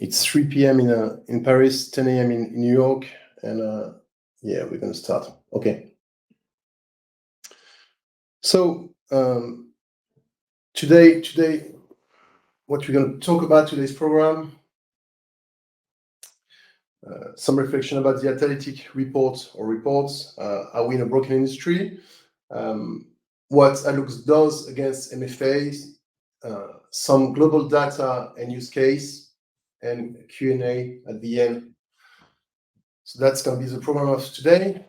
It's 3 p.m. in Paris, 10 a.m. in New York, and yeah, we're gonna start. Okay. So today, what we're gonna talk about today's program, some reflection about the Adalytics report or reports. Are we in a broken industry? What Adloox does against MFAs, some global data and use case, and Q&A at the end. So that's going to be the program of today.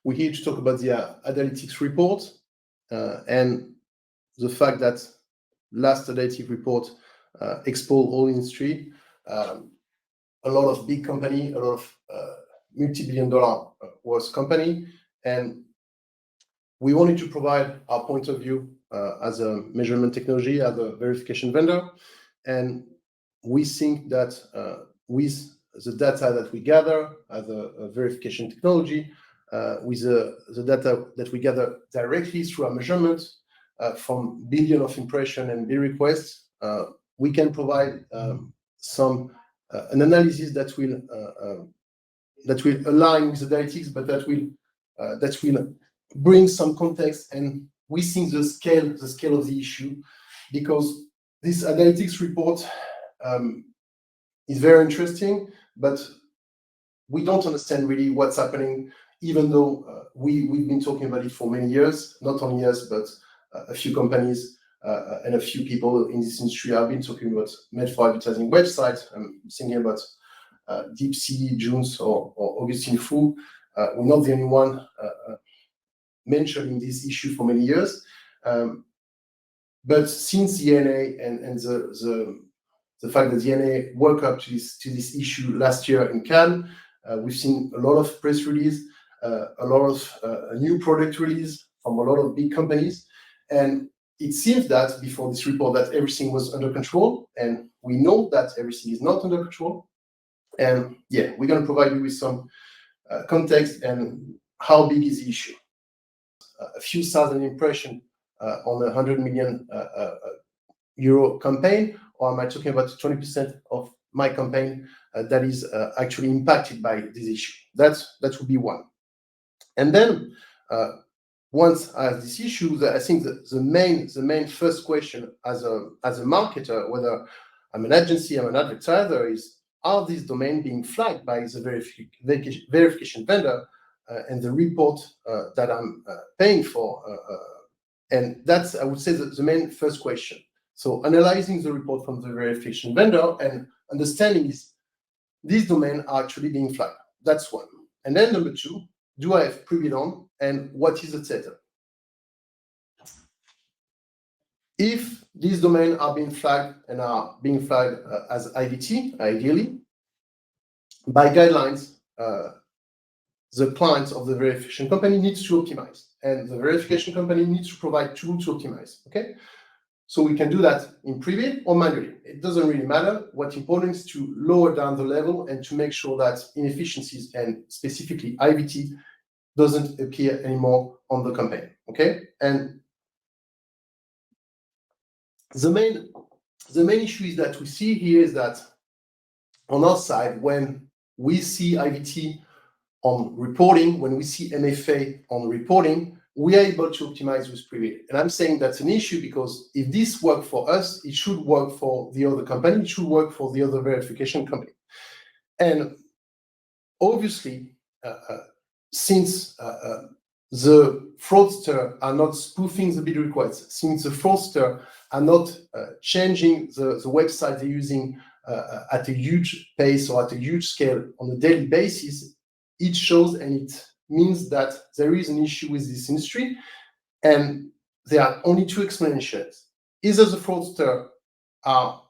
We're here to talk about the Adalytics report and the fact that last Adalytics report exposed all industry, a lot of big company, a lot of multi-billion-dollar worth company, and we wanted to provide our point of view as a measurement technology, as a verification vendor, and we think that with the data that we gather as a verification technology, with the data that we gather directly through our measurement from billion of impression and bill requests, we can provide some an analysis that will align with the Adalytics, but that will bring some context, and we think the scale of the issue, because this Adalytics report is very interesting, but we don't understand really what's happening, even though we've been talking about it for many years, not only us, but a few companies and a few people in this industry have been talking about made for advertising websites. I'm thinking about Deep Sea, Jones, or Augustine Fu. We're not the only one mentioning this issue for many years. But since the NA and the fact that the NA woke up to this issue last year in Cannes, we've seen a lot of press release, a lot of new product release from a lot of big companies, and it seems that before this report that everything was under control, and we know that everything is not under control. And yeah, we're going to provide you with some context and how big is the issue. A few thousand impressions on a 100 million euro campaign, or am I talking about 20% of my campaign that is actually impacted by this issue? That would be one. And then once I have this issue, I think that the main first question as a marketer, whether I'm an agency, I'm an advertiser, is, are these domains being flagged by the verification vendor and the report that I'm paying for? And that's, I would say, the main first question. So analyzing the report from the verification vendor and understanding is these domains are actually being flagged. That's one. And then number two, do I have privy on, and what is the setup? If these domains are being flagged and are being flagged as IVT, ideally, by guidelines, the clients of the verification company needs to optimize, and the verification company needs to provide tools to optimize. Okay, so we can do that in privy or manually. It doesn't really matter. What's important is to lower down the level and to make sure that inefficiencies, and specifically IVT, doesn't appear anymore on the campaign. Okay, and the main issue is that we see here is that on our side, when we see IVT on reporting, when we see MFA on reporting, we are able to optimize with privy. And I'm saying that's an issue because if this works for us, it should work for the other company, it should work for the other verification company. And obviously, since the fraudsters are not spoofing the bid requests, since the fraudsters are not changing the website they're using at a huge pace or at a huge scale on a daily basis, it shows, and it means that there is an issue with this industry. And there are only two explanations. Either the fraudsters are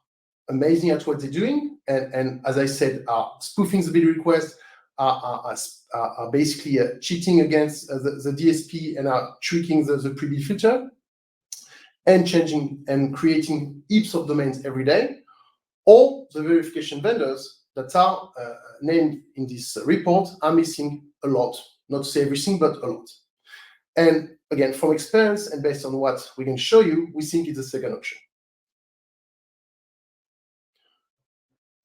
amazing at what they're doing, and as I said, are spoofing the bid request, are basically cheating against the DSP and are tricking the pre-bid filter and changing and creating heaps of domains every day, or the verification vendors that are named in this report are missing a lot, not to say everything, but a lot. And again, from experience and based on what we can show you, we think it's the second option.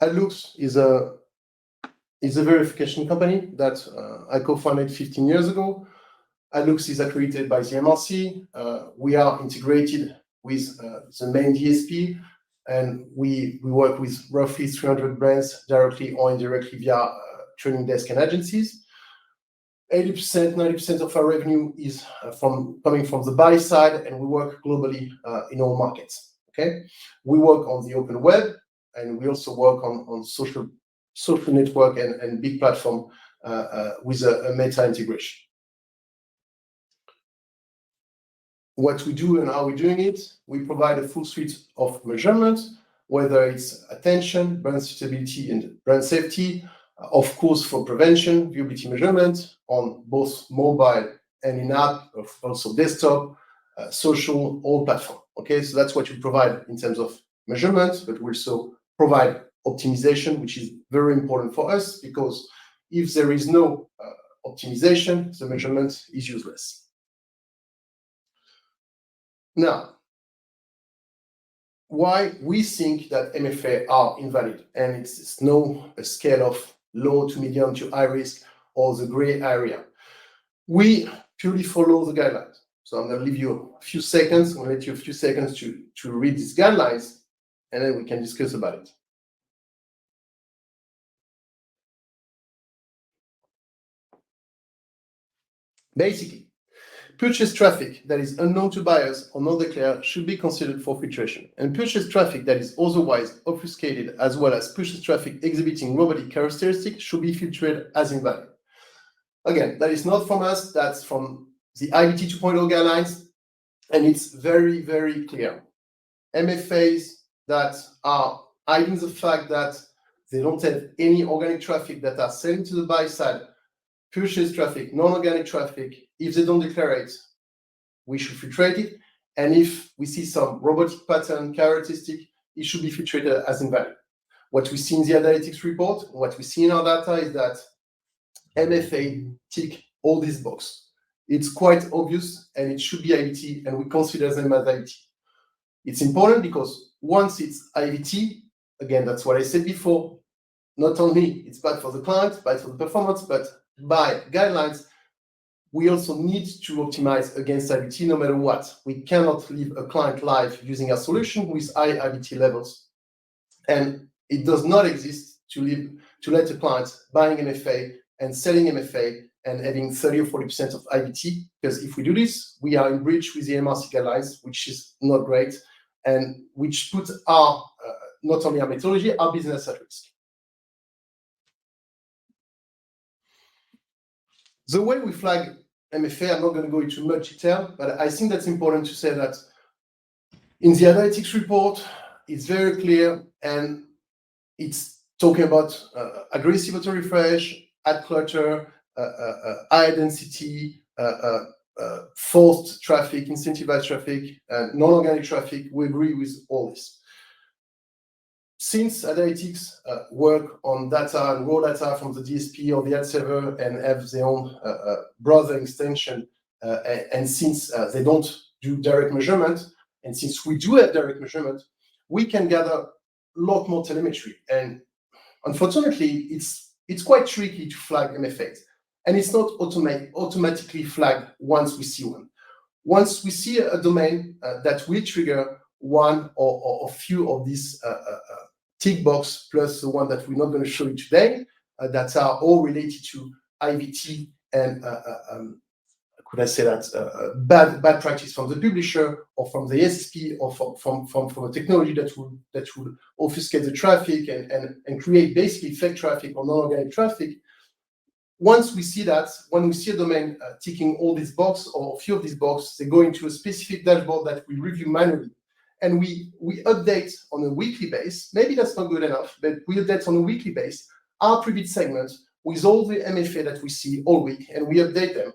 Adloox is a verification company that I co-founded 15 years ago. Adloox is accredited by the MRC. We are integrated with the main DSP, and we work with roughly 300 brands directly or indirectly via training desk and agencies. 80%, 90% of our revenue is coming from the buy side, and we work globally in all markets. Okay, we work on the open web, and we also work on social network and big platform with a meta integration. What we do and how we're doing it, we provide a full suite of measurements, whether it's attention, brand suitability, and brand safety, of course, for prevention, viewability measurement on both mobile and in-app, also desktop, social, all platform. Okay, so that's what we provide in terms of measurement, but we also provide optimization, which is very important for us, because if there is no optimization, the measurement is useless. Now, why we think that MFA are invalid, and it's no scale of low to medium to high risk or the gray area. We purely follow the guidelines. So I'm going to leave you a few seconds. I'm going to let you a few seconds to read these guidelines, and then we can discuss about it. Basically, purchase traffic that is unknown to buyers or not declared should be considered for filtration, and purchase traffic that is otherwise obfuscated, as well as purchase traffic exhibiting robotic characteristics, should be filtered as invalid. Again, that is not from us, that's from the IVT 2.0 guidelines, and it's very, very clear. MFAs that are hiding the fact that they don't have any organic traffic that are selling to the buy side, purchase traffic, non-organic traffic, if they don't declare it, we should filtrate it. And if we see some robotic pattern characteristic, it should be filtered as invalid. What we see in the Adalytics report, what we see in our data is that MFA tick all these boxes. It's quite obvious, and it should be IVT, and we consider them as IVT. It's important because once it's IVT, again, that's what I said before, not only it's bad for the client, bad for the performance, but by guidelines, we also need to optimize against IVT no matter what. We cannot leave a client live using a solution with high IVT levels. And it does not exist to let a client buying MFA and selling MFA and having 30 or 40% of IVT, because if we do this, we are in breach with the MRC guidelines, which is not great, and which puts our, not only our methodology, our business at risk. The way we flag MFA, I'm not going to go into much detail, but I think that's important to say that in the Adalytics report, it's very clear, and it's talking about aggressive auto refresh, ad clutter, high density, forced traffic, incentivized traffic, non-organic traffic. We agree with all this. Since Adalytics work on data and raw data from the DSP or the ad server and have their own browser extension, and since they don't do direct measurement, and since we do have direct measurement, we can gather a lot more telemetry. And unfortunately, it's quite tricky to flag MFAs. And it's not automatically flagged once we see one. Once we see a domain that will trigger one or a few of these tick box, plus the one that we're not going to show you today, that are all related to IVT and could I say that bad practice from the publisher or from the SSP or from a technology that will obfuscate the traffic and create basically fake traffic or non-organic traffic. Once we see that, when we see a domain ticking all these boxes or a few of these boxes, they go into a specific dashboard that we review manually. And we update on a weekly basis. Maybe that's not good enough, but we update on a weekly basis our private segments with all the MFA that we see all week, and we update them.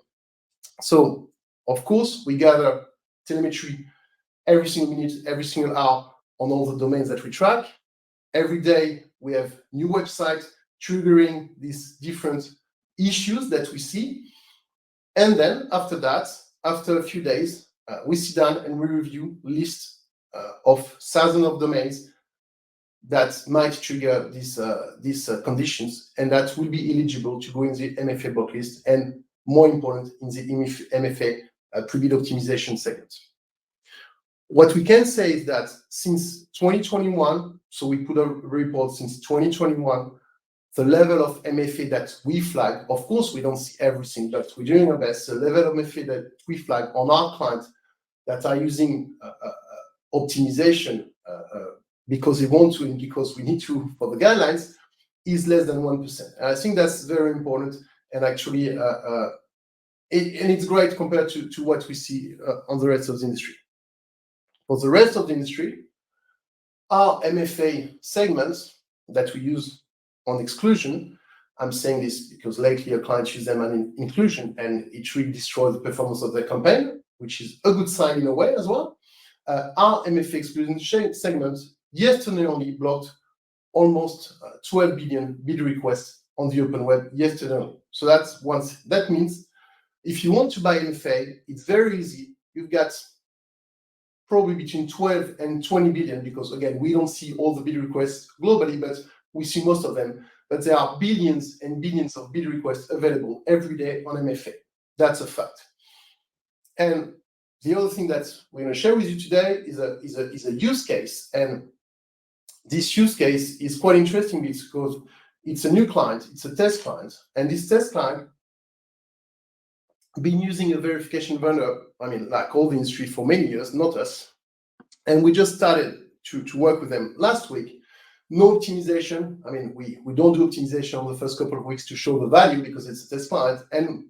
So, of course, we gather telemetry every single minute, every single hour on all the domains that we track. Every day, we have new websites triggering these different issues that we see. And then after that, after a few days, we sit down and we review lists of thousands of domains that might trigger these conditions, and that will be eligible to go in the MFA blocklist, and more important, in the MFA pre-bid optimization segment. What we can say is that since 2021, so we put a report since 2021, the level of MFA that we flag, of course, we don't see everything, but we're doing our best. The level of MFA that we flag on our clients that are using optimization because they want to and because we need to for the guidelines is less than 1%. And I think that's very important, and actually, and it's great compared to what we see on the rest of the industry. For the rest of the industry, our MFA segments that we use on exclusion, I'm saying this because lately a client used them on inclusion and it really destroyed the performance of their campaign, which is a good sign in a way as well. Our MFA exclusion segment yesterday only blocked almost 12 billion bid requests on the open web yesterday. So that means if you want to buy MFA, it's very easy. You've got probably between 12 and 20 billion, because again, we don't see all the bid requests globally, but we see most of them. But there are billions and billions of bid requests available every day on MFA. That's a fact. And the other thing that we're going to share with you today is a use case. And this use case is quite interesting because it's a new client, it's a test client. And this test client been using a verification vendor, I mean, like all the industry for many years, not us. And we just started to work with them last week. No optimization. I mean, we don't do optimization on the first couple of weeks to show the value because it's a test client. And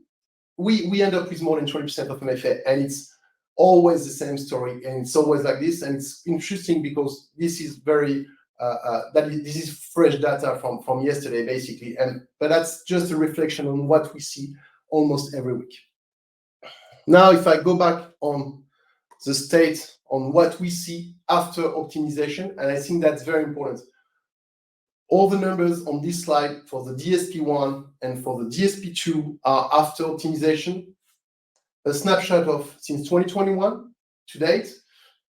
we end up with more than 20% of MFA. And it's always the same story. And it's always like this. And it's interesting because this is very, this is fresh data from yesterday, basically. But that's just a reflection on what we see almost every week. Now, if I go back on the state on what we see after optimization, and I think that's very important. All the numbers on this slide for the DSP1 and for the DSP2 are after optimization. A snapshot of since 2021 to date,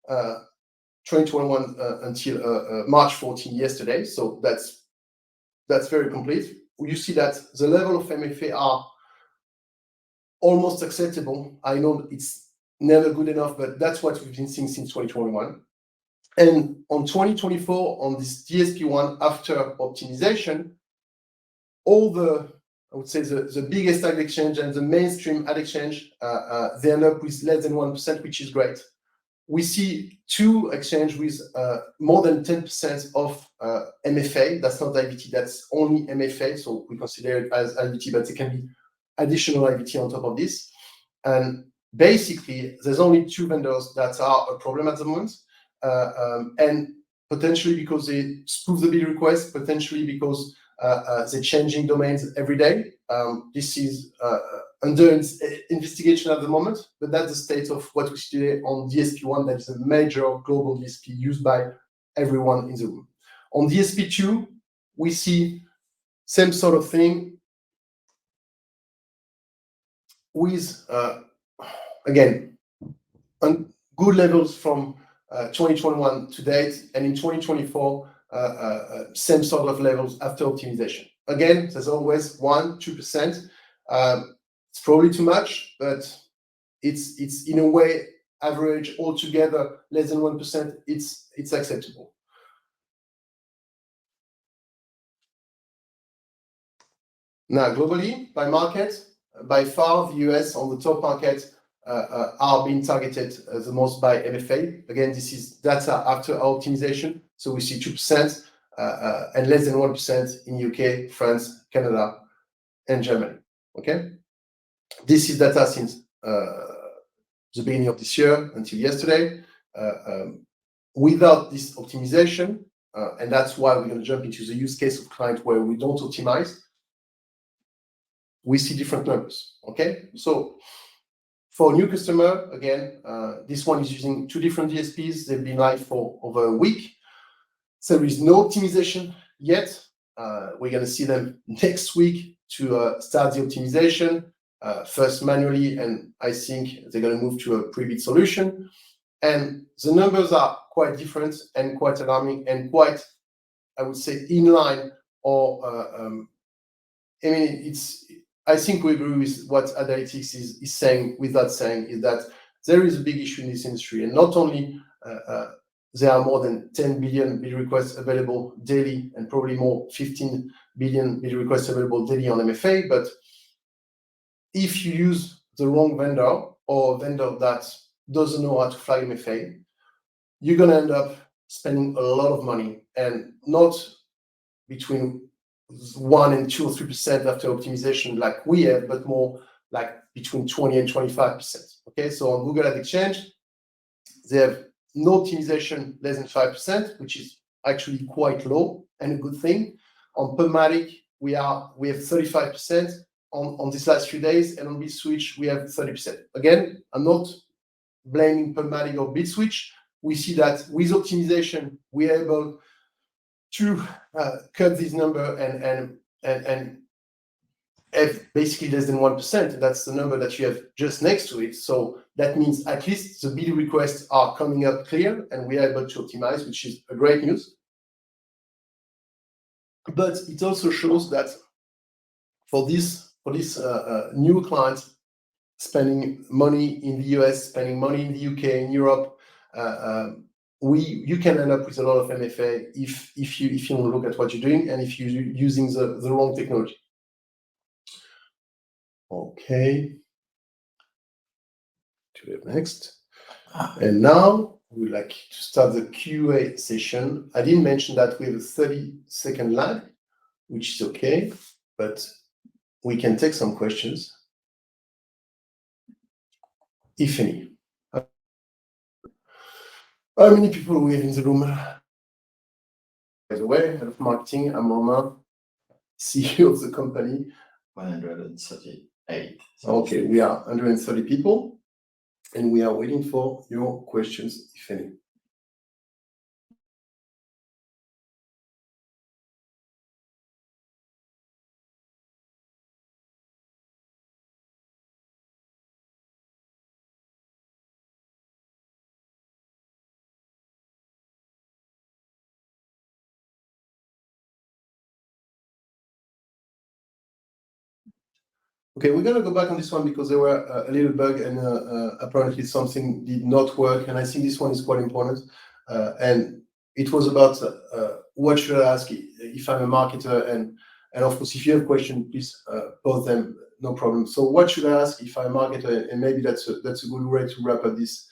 2021 until March 14 yesterday. So that's very complete. You see that the level of MFA are almost acceptable. I know it's never good enough, but that's what we've been seeing since 2021. And on 2024, on this DSP1 after optimization, all the, I would say the biggest ad exchange and the mainstream ad exchange, they end up with less than 1%, which is great. We see two exchange with more than 10% of MFA. That's not IVT, that's only MFA. So we consider it as IVT, but it can be additional IVT on top of this. And basically, there's only two vendors that are a problem at the moment. And potentially because they spoof the bid request, potentially because they're changing domains every day. This is under investigation at the moment, but that's the state of what we see today on DSP1. That is a major global DSP used by everyone in the room. On DSP2, we see same sort of thing with, again, good levels from 2021 to date, and in 2024, same sort of levels after optimization. Again, there's always 1-2%. It's probably too much, but it's in a way average altogether less than 1%. It's acceptable. Now, globally, by market, by far the US on the top market are being targeted the most by MFA. Again, this is data after optimization. So we see 2% and less than 1% in UK, France, Canada, and Germany. Okay, this is data since the beginning of this year until yesterday. Without this optimization, and that's why we're going to jump into the use case of client where we don't optimize, we see different numbers. Okay, so for a new customer, again, this one is using two different DSPs. They've been live for over a week. So there is no optimization yet. We're going to see them next week to start the optimization, first manually, and I think they're going to move to a pre-bid solution. And the numbers are quite different and quite alarming and quite I would say, in line or I mean, I think we agree with what Adalytics is saying. With that saying, is that there is a big issue in this industry, and not only there are more than 10 billion bid requests available daily, and probably more, 15 billion bid requests available daily on MFA. But if you use the wrong vendor or a vendor that doesn't know how to fly MFA, you're going to end up spending a lot of money, and not between 1 and 2 or 3% after optimization like we have, but more like between 20 and 25%. Okay, so on Google Ad Exchange, they have no optimization less than 5%, which is actually quite low and a good thing. On Pubmatic, we have 35% on these last few days, and on BidSwitch, we have 30%. Again, I'm not blaming Pubmatic or BidSwitch. We see that with optimization, we are able to cut this number and have basically less than 1%. That's the number that you have just next to it. So that means at least the bid requests are coming up clear, and we are able to optimize, which is a great news. But it also shows that for this new clients spending money in the US, spending money in the UK, in Europe, you can end up with a lot of MFA if you don't look at what you're doing, and if you're using the wrong technology. Okay. To the next. And now we'd like to start the QA session. I didn't mention that we have a 30-second lag, which is okay, but we can take some questions, if any. How many people we have in the room? By the way, head of marketing, I'm Romain, CEO of the company. 138. Okay, we are 130 people, and we are waiting for your questions, if any. Okay, we're going to go back on this one because there were a little bug, and apparently something did not work. And I think this one is quite important. And it was about what should I ask if I'm a marketer? And of course, if you have questions, please post them, no problem. So what should I ask if I'm a marketer? And maybe that's a good way to wrap up this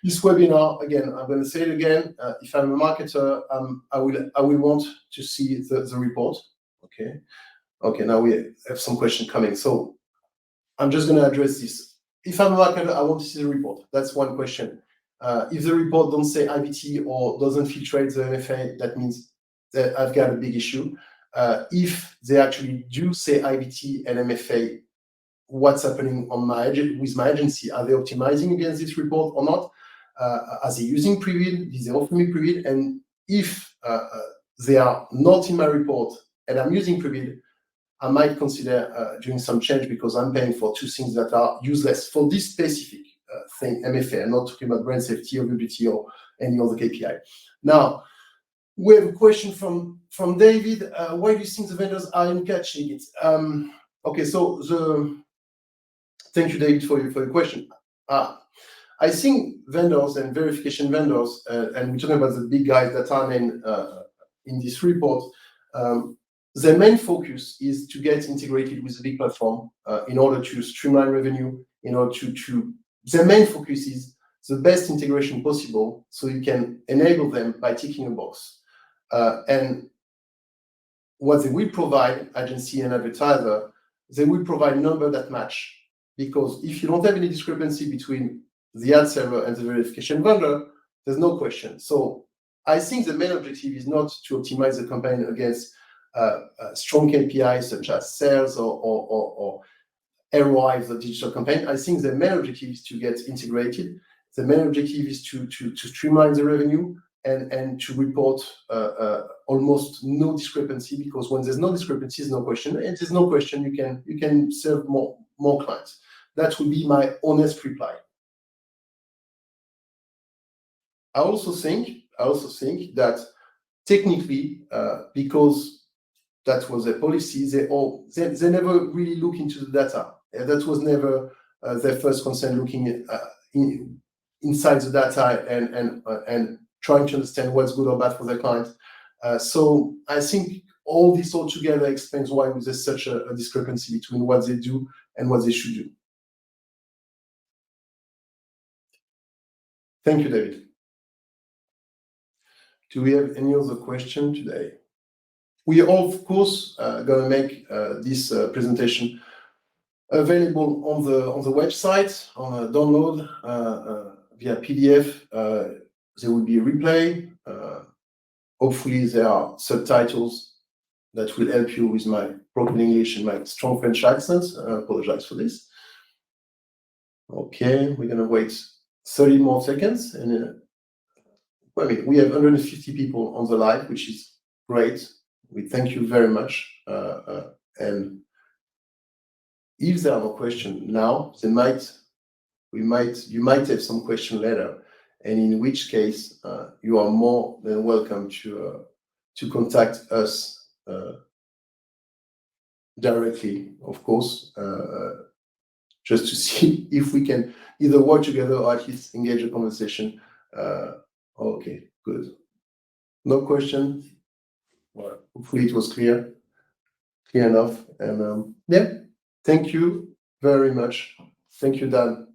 webinar. Again, I'm going to say it again. If I'm a marketer, I will want to see the report. Okay. Okay, now we have some questions coming. So I'm just going to address this. If I'm a marketer, I want to see the report. That's one question. If the report don't say IVT or doesn't filtrate the MFA, that means that I've got a big issue. If they actually do say IVT and MFA, what's happening with my agency? Are they optimizing against this report or not? Are they using Previd? Did they offer me Previd? And if they are not in my report and I'm using Previd, I might consider doing some change, because I'm paying for two things that are useless for this specific thing, MFA. I'm not talking about brand safety or UBT or any other KPI. Now, we have a question from David. Why do you think the vendors aren't catching it? Okay, so thank you, David, for your question. I think vendors and verification vendors, and we're talking about the big guys that are in this report, their main focus is to get integrated with a big platform in order to streamline revenue, in order their main focus is the best integration possible, so you can enable them by ticking a box. And what they will provide, agency and advertiser, they will provide number that match. Because if you don't have any discrepancy between the ad server and the verification vendor, there's no question. So I think the main objective is not to optimize the campaign against strong KPIs such as sales or ROI of the digital campaign. I think the main objective is to get integrated. The main objective is to streamline the revenue and to report almost no discrepancy, because when there's no discrepancy, there's no question. And there's no question, you can serve more clients. That would be my honest reply. I also think that technically, because that was a policy, they never really look into the data. That was never their first concern, looking inside the data and trying to understand what's good or bad for their clients. So I think all this all together explains why there's such a discrepancy between what they do and what they should do. Thank you, David. Do we have any other question today? We are, of course, going to make this presentation available on the website, on a download via PDF. There will be a replay. Hopefully, there are subtitles that will help you with my broken English and my strong French accent. I apologize for this. Okay, we're going to wait 30 more seconds. And I mean, we have 150 people on the live, which is great. We thank you very much. And if there are no questions now, you might have some question later, and in which case you are more than welcome to contact us directly, of course, just to see if we can either work together or at least engage a conversation. Okay, good. No question. Well, hopefully it was clear enough. And yeah, thank you very much. Thank you, Dan.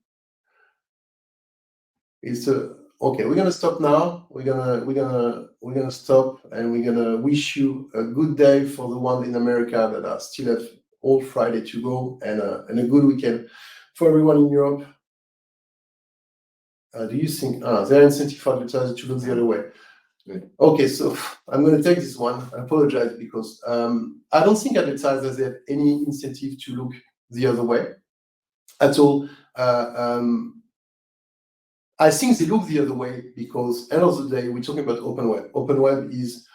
It's okay. We're gonna stop now. We're gonna stop, and we're gonna wish you a good day for the one in America that are still have all Friday to go, and a good weekend for everyone in Europe. Do you think there are incentive for advertisers to look the other way? Okay, so I'm going to take this one. I apologize because I don't think advertisers have any incentive to look the other way at all. I think they look the other way because, end of the day, we're talking about open web. Open web is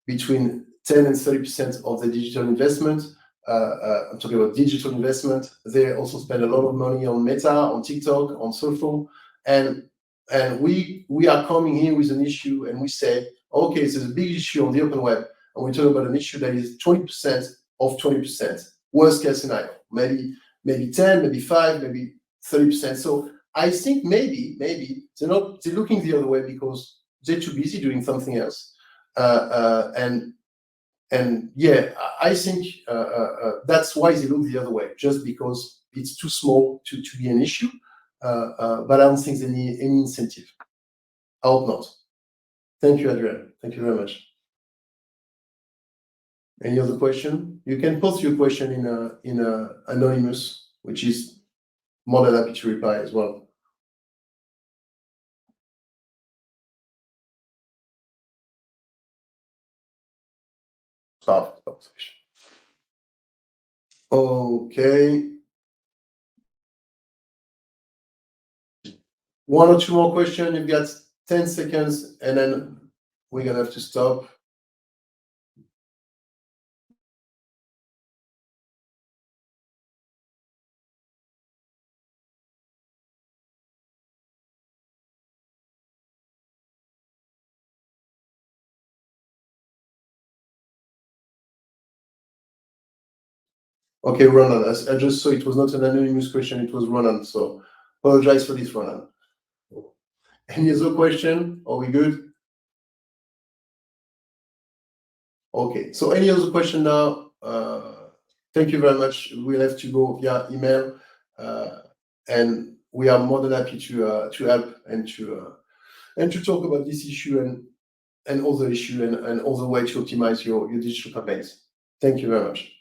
between 10 and 30% of the digital investment. I'm talking about digital investment. They also spend a lot of money on Meta, on TikTok, on social, and we are coming here with an issue, and we say, okay, there's a big issue on the open web, and we're talking about an issue that is 20% of 20%. Worst case scenario, maybe 10, maybe 5, maybe 30%. So I think maybe they're looking the other way because they're too busy doing something else. And yeah, I think that's why they look the other way, just because it's too small to be an issue. But I don't think they need any incentive. I hope not. Thank you, Adrian. Thank you very much. Any other question? You can post your question in anonymous, which is more than happy to reply as well. Stop. Okay. One or two more questions. You've got 10 seconds, and then we're gonna have to stop. Okay, Ronan, I just saw it was not an anonymous question, it was Ronan, so apologize for this, Ronan. Any other question? Are we good? Okay, so any other question now? Thank you very much. We'll have to go via email, and we are more than happy to help and to talk about this issue and other issue and other way to optimize your digital campaigns. Thank you very much.